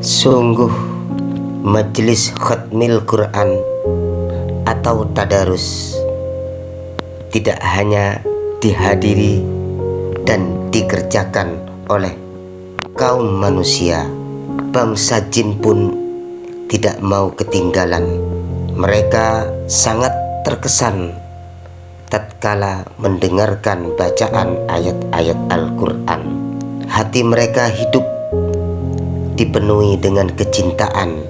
Sungguh majelis khatmil Quran atau tadarus tidak hanya dihadiri dan dikerjakan oleh kaum manusia, bangsa jin pun tidak mau ketinggalan. Mereka sangat terkesan tatkala mendengarkan bacaan ayat-ayat Al-Quran. Hati mereka hidup dipenuhi dengan kecintaan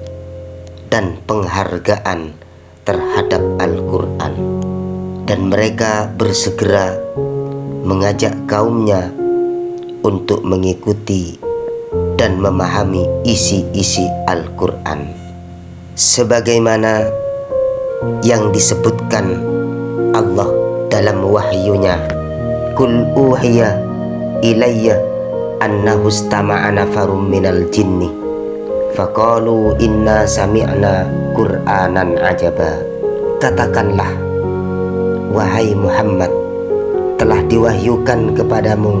dan penghargaan terhadap Al-Quran, dan mereka bersegera mengajak kaumnya untuk mengikuti dan memahami isi-isi Al-Quran sebagaimana yang disebutkan Allah dalam wahyunya, Qul uhiya ilayya annahu istama'a nafarum minal jinni faqalu inna sami'na qur'anan ajaba. Katakanlah, wahai Muhammad, telah diwahyukan kepadamu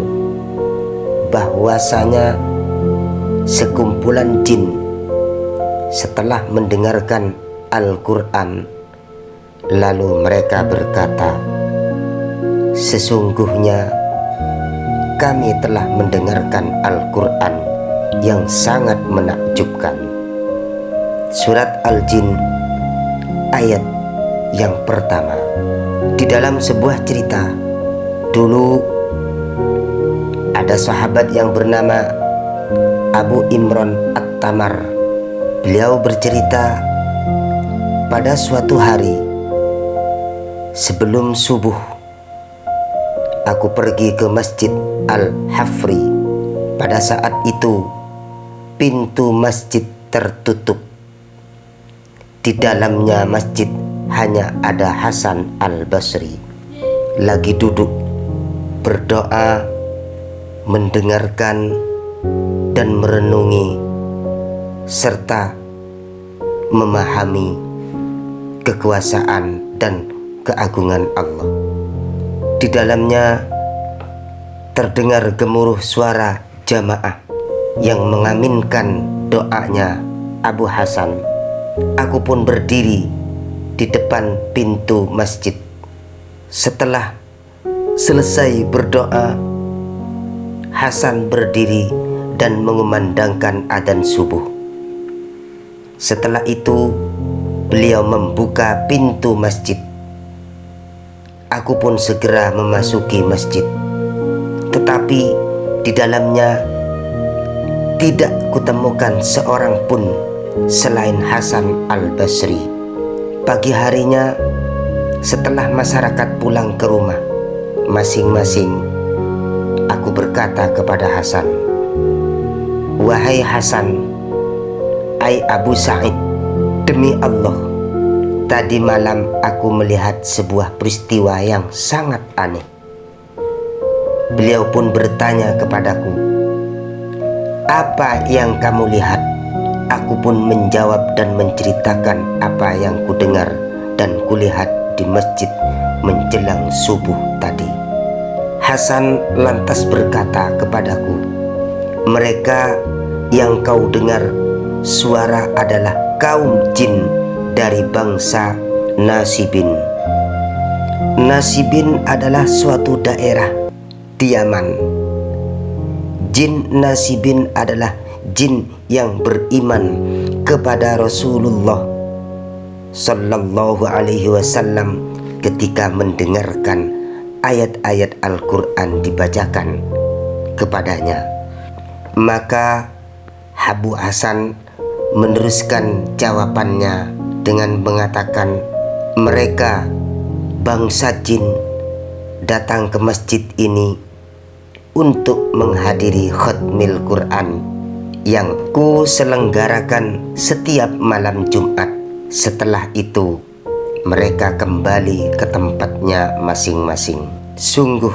bahwasanya sekumpulan jin setelah mendengarkan Al-Quran lalu mereka berkata, sesungguhnya kami telah mendengarkan Al-Quran yang sangat menakjubkan. Surat Al-Jin ayat yang pertama. Di dalam sebuah cerita, dulu ada sahabat yang bernama Abu Imran At-Tamar. Beliau bercerita, pada suatu hari sebelum subuh aku pergi ke Masjid Al-Hafri. Pada saat itu pintu masjid tertutup. Di dalamnya masjid hanya ada Hasan Al-Basri lagi duduk berdoa, mendengarkan dan merenungi serta memahami kekuasaan dan keagungan Allah. Di dalamnya terdengar gemuruh suara jamaah yang mengaminkan doanya Abu Hasan. Aku pun berdiri di depan pintu masjid. Setelah selesai berdoa, Hasan berdiri dan mengumandangkan adzan subuh. Setelah itu beliau membuka pintu masjid. Aku pun segera memasuki masjid, tetapi di dalamnya tidak kutemukan seorang pun selain Hasan Al-Basri. Pagi harinya setelah masyarakat pulang ke rumah masing-masing, aku berkata kepada Hasan, wahai Hasan, ai Abu Sa'id, demi Allah, tadi malam aku melihat sebuah peristiwa yang sangat aneh. Beliau pun bertanya kepadaku, apa yang kamu lihat? Aku pun menjawab dan menceritakan apa yang kudengar dan kulihat di masjid menjelang subuh tadi. Hasan lantas berkata kepadaku, mereka yang kau dengar suara adalah kaum jin dari bangsa Nasibin. Nasibin adalah suatu daerah di Yaman. Jin Nasibin adalah jin yang beriman kepada Rasulullah Sallallahu Alaihi Wasallam ketika mendengarkan ayat-ayat Al-Quran dibacakan kepadanya. Maka Abu Hasan meneruskan jawabannya dengan mengatakan, mereka bangsa jin datang ke masjid ini untuk menghadiri khatmil Quran yang ku selenggarakan setiap malam Jumat. Setelah itu mereka kembali ke tempatnya masing-masing. Sungguh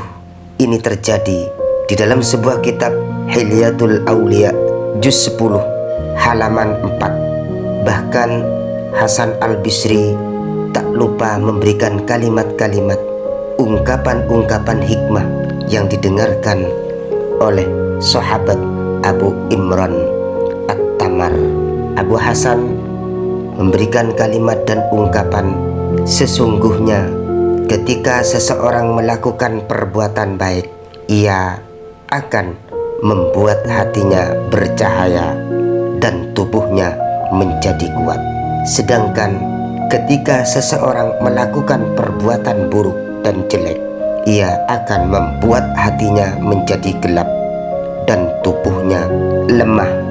ini terjadi di dalam sebuah kitab Hilyatul Aulia juz 10 halaman 4. Bahkan Hasan Al-Basri tak lupa memberikan kalimat-kalimat, ungkapan-ungkapan hikmah yang didengarkan oleh sahabat Abu Imran mendengar Abu Hasan memberikan kalimat dan ungkapan, sesungguhnya ketika seseorang melakukan perbuatan baik, ia akan membuat hatinya bercahaya dan tubuhnya menjadi kuat. Sedangkan ketika seseorang melakukan perbuatan buruk dan jelek, ia akan membuat hatinya menjadi gelap dan tubuhnya lemah